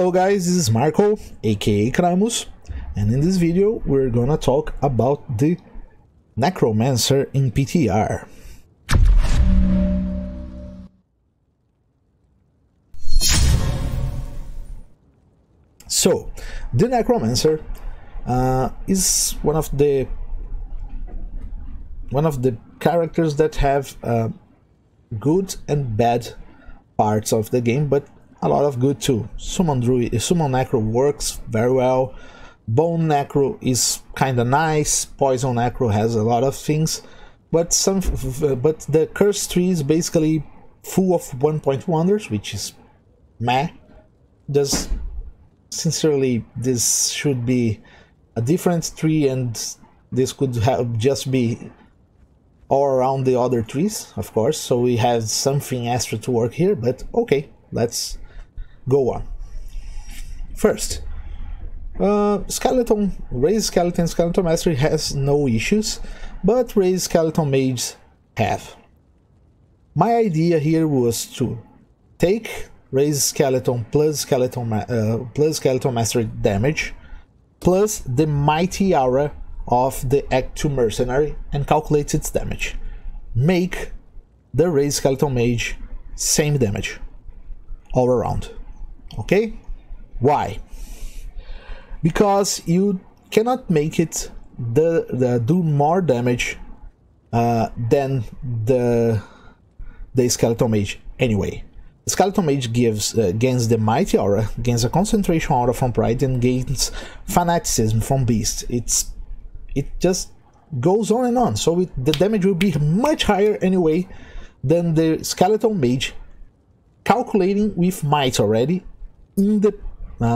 Hello guys, this is Marco, aka Kramus, and in this video we're gonna talk about the Necromancer in PTR. So, the Necromancer is one of the characters that have good and bad parts of the game, but a lot of good too. Summon Necro works very well. Bone Necro is kinda nice. Poison Necro has a lot of things, but the Curse tree is basically full of 1-point wonders, which is meh. Sincerely, this should be a different tree, and this could have just be all around the other trees, of course. So we have something extra to work here, but okay, let's go on. First, Raised Skeleton Mastery has no issues, but Raised Skeleton Mage have. My idea here was to take Raised Skeleton plus Skeleton Mastery damage plus the Mighty Aura of the Act 2 Mercenary and calculate its damage. Make the Raised Skeleton Mage same damage all around. Okay? Why? Because you cannot make it do more damage than the Skeleton Mage anyway. The Skeleton Mage gains the Mighty Aura, gains a Concentration Aura from Pride, and gains Fanaticism from Beast. It just goes on and on, so the damage will be much higher anyway than the Skeleton Mage, calculating with Might already in the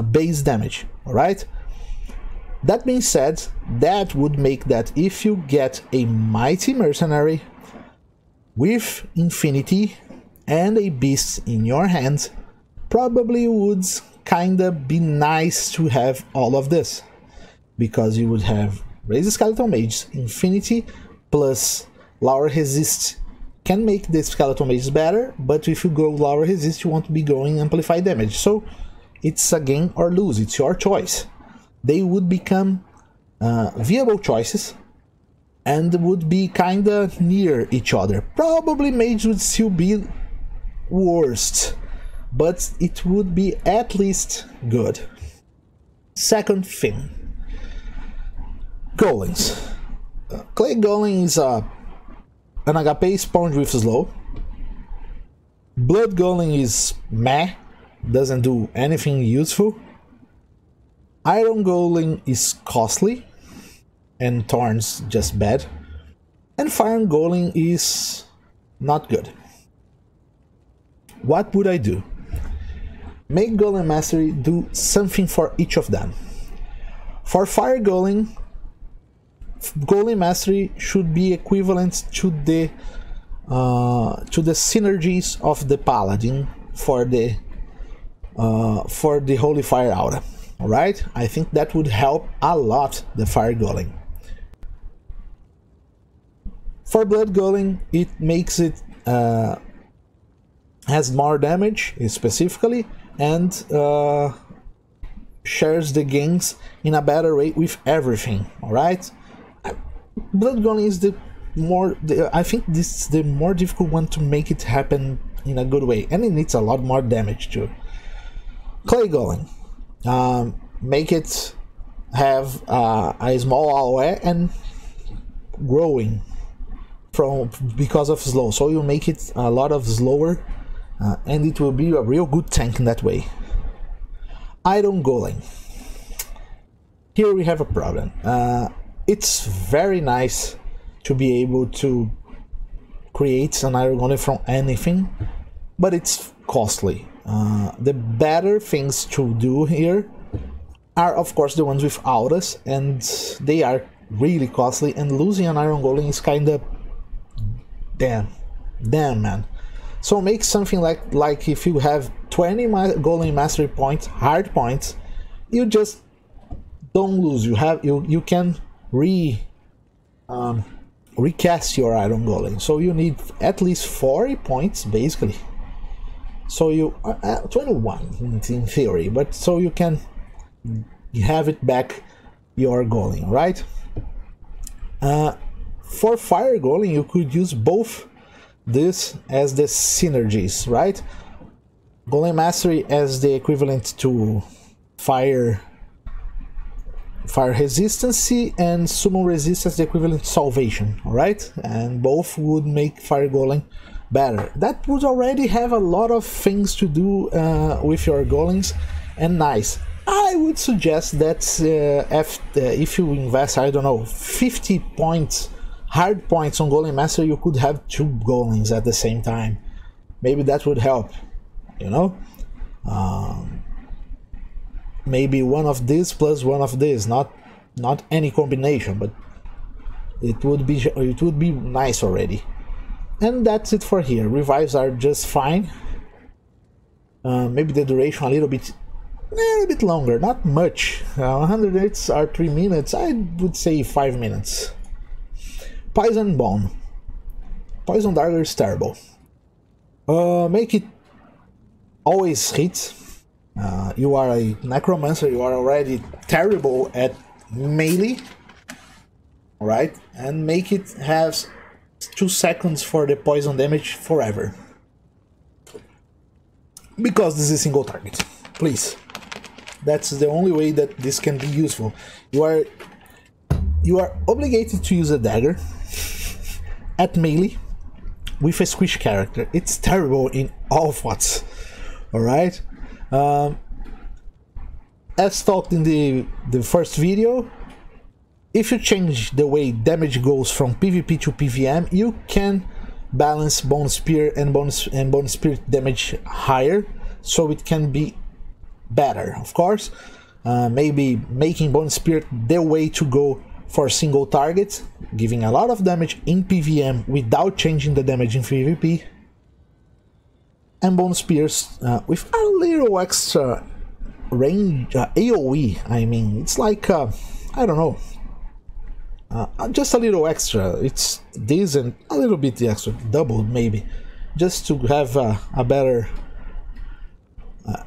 base damage. Alright? That being said, that would make that if you get a Mighty Mercenary with Infinity and a Beast in your hand, probably would kinda be nice to have all of this, because you would have Raised Skeleton Mage, Infinity plus Lower Resist can make the Skeleton Mage better, but if you go Lower Resist you won't be going Amplify damage, so it's a gain or lose, it's your choice. They would become viable choices and would be kinda near each other. Probably Mage would still be worst, but it would be at least good. Second thing, Golems. Clay Golem is an HP sponge with slow. Blood Golem is meh, doesn't do anything useful. Iron Golem is costly and Thorns just bad. And Fire Golem is not good. What would I do? Make Golem Mastery do something for each of them. For Fire Golem, Golem Mastery should be equivalent to the synergies of the Paladin for the Holy Fire Aura. Alright? I think that would help a lot the Fire Golem. For Blood Golem, it makes it has more damage specifically, and shares the gains in a better way with everything. Alright? Blood Golem is I think this is the more difficult one to make it happen in a good way, and it needs a lot more damage too. Clay Golem, make it have a small AOE and growing because of slow, so you make it a lot of slower, and it will be a real good tank in that way. Iron Golem, here we have a problem. It's very nice to be able to create an Iron Golem from anything, but it's costly. The better things to do here are of course the ones with auras, and they are really costly, and losing an Iron Golem is kinda damn man. So make something like if you have 20 Golem Mastery points, hard points, you just don't lose. You can recast your Iron Golem, so you need at least 40 points basically so you 21 in theory, but so you can have it back your golem, right? For fire golem you could use both this as the synergies, right? Golem mastery as the equivalent to fire resistance, and summon resistance the equivalent to salvation, alright? And both would make fire golem better. That would already have a lot of things to do with your golems, and nice. I would suggest that if you invest, I don't know, 50 points, hard points on golem master, you could have 2 golems at the same time. Maybe that would help, you know? Maybe one of this plus one of this, not any combination, but it would be nice already. And that's it for here. Revives are just fine. Maybe the duration a little bit longer, not much. 100 hits are 3 minutes. I would say 5 minutes. Poison Bone. Poison Dagger is terrible. Make it always hit. You are a Necromancer, you are already terrible at melee, alright? And make it have 2 seconds for the poison damage forever. Because this is single target, please. That's the only way that this can be useful. You are obligated to use a dagger at melee with a squish character. It's terrible in all thoughts, alright? As talked in the first video, if you change the way damage goes from PvP to PvM, you can balance Bone Spear and Bone Spirit damage higher, so it can be better. Of course, maybe making Bone Spirit the way to go for single targets, giving a lot of damage in PvM without changing the damage in PvP. And Bone Spears with a little extra range, AoE, I mean, it's like, I don't know, just a little extra. It's this and a little bit extra, double maybe, just to have a better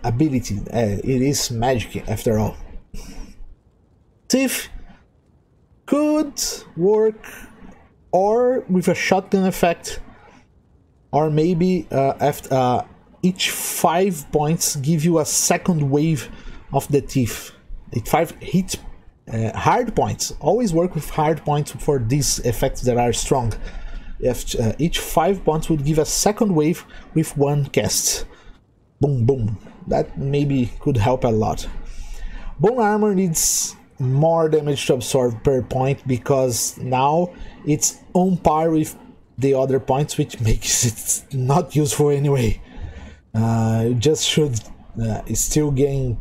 ability. It is magic after all. Thief could work or with a shotgun effect, or maybe after each 5 points give you a second wave of the thief. 5 hit hard points. Always work with hard points for these effects that are strong. If each 5 points would give a second wave with 1 cast. Boom boom. That maybe could help a lot. Bone armor needs more damage to absorb per point, because now it's on par with the other points, which makes it not useful anyway. You just should still gain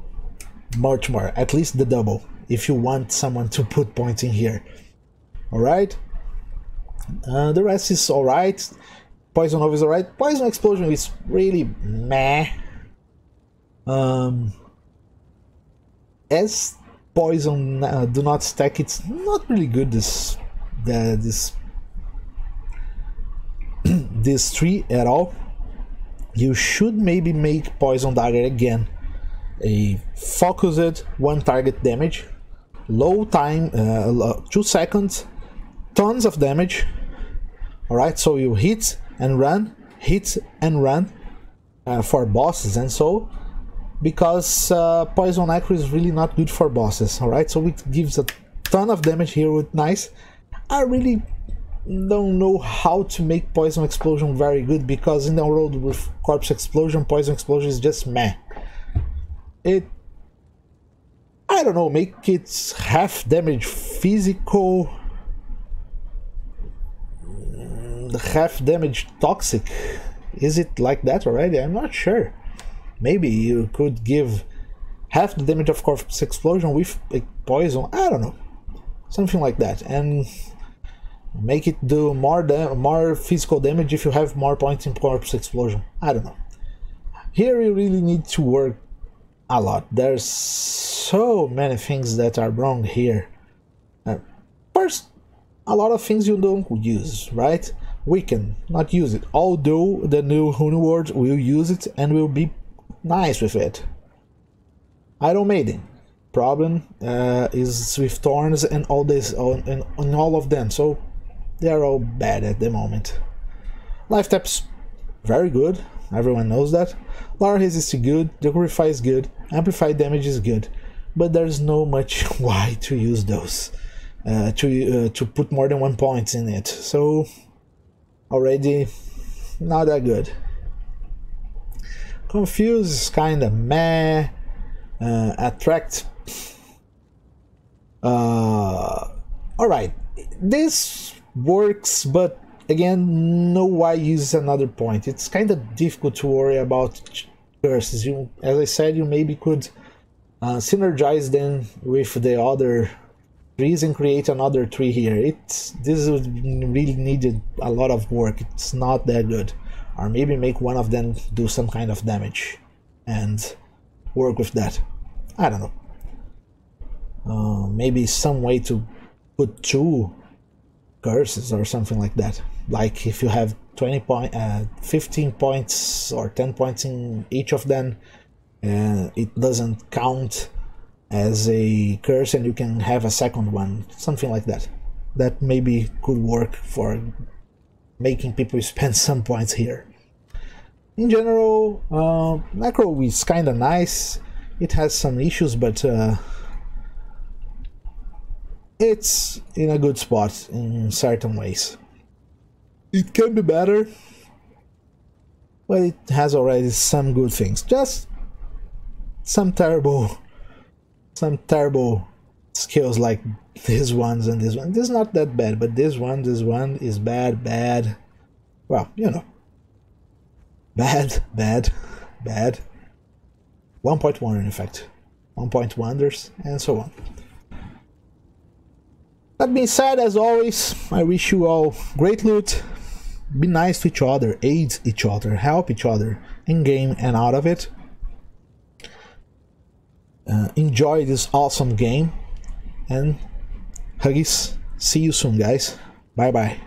much more, at least the double, if you want someone to put points in here. Alright? The rest is alright. Poison Nova is alright. Poison Explosion is really meh. As Poison do not stack, it's not really good, this tree at all. You should maybe make Poison Dagger again a focused 1 target damage, low time, 2 seconds, tons of damage. Alright, so you hit and run for bosses and so, because Poison Echo is really not good for bosses. Alright, so it gives a ton of damage here with nice. I really don't know how to make Poison Explosion very good, because in the world with Corpse Explosion, Poison Explosion is just meh. I don't know, make it half damage physical, half damage toxic. Is it like that already? I'm not sure. Maybe you could give half the damage of Corpse Explosion with a poison, I don't know, something like that, and make it do more physical damage if you have more points in Corpse Explosion. I don't know. Here you really need to work a lot. There's so many things that are wrong here. First, a lot of things you don't use, right? weaken, not use it. Although the new Rune Ward will use it and will be nice with it. Idol Maiden. Problem is with Thorns and all this, and all of them, so they're all bad at the moment. Life Tap's very good, everyone knows that. Lara Resist is good, Purify is good, Amplify Damage is good, but there's no much why to use those, to put more than 1 point in it, so already not that good. Confuse is kinda meh. Attract. Alright, this works, but again, no why use another point. It's kind of difficult to worry about curses. As I said, you maybe could synergize them with the other trees and create another tree here. This would really need a lot of work. It's not that good. Or maybe make one of them do some kind of damage and work with that. I don't know. Maybe some way to put 2 curses or something like that. Like if you have 15 points or 10 points in each of them, it doesn't count as a curse and you can have a second one. Something like that. That maybe could work for making people spend some points here. In general, Necro is kinda nice. It has some issues, but it's in a good spot in certain ways. It can be better, but it has already some good things. Just some terrible skills like these ones and this one. This is not that bad, but this one is bad. Well, you know. Bad. 1.1 in fact. 1.1 wonders and so on. That being said, as always, I wish you all great loot. Be nice to each other, aid each other, help each other in game and out of it. Enjoy this awesome game and huggies. See you soon, guys. Bye bye.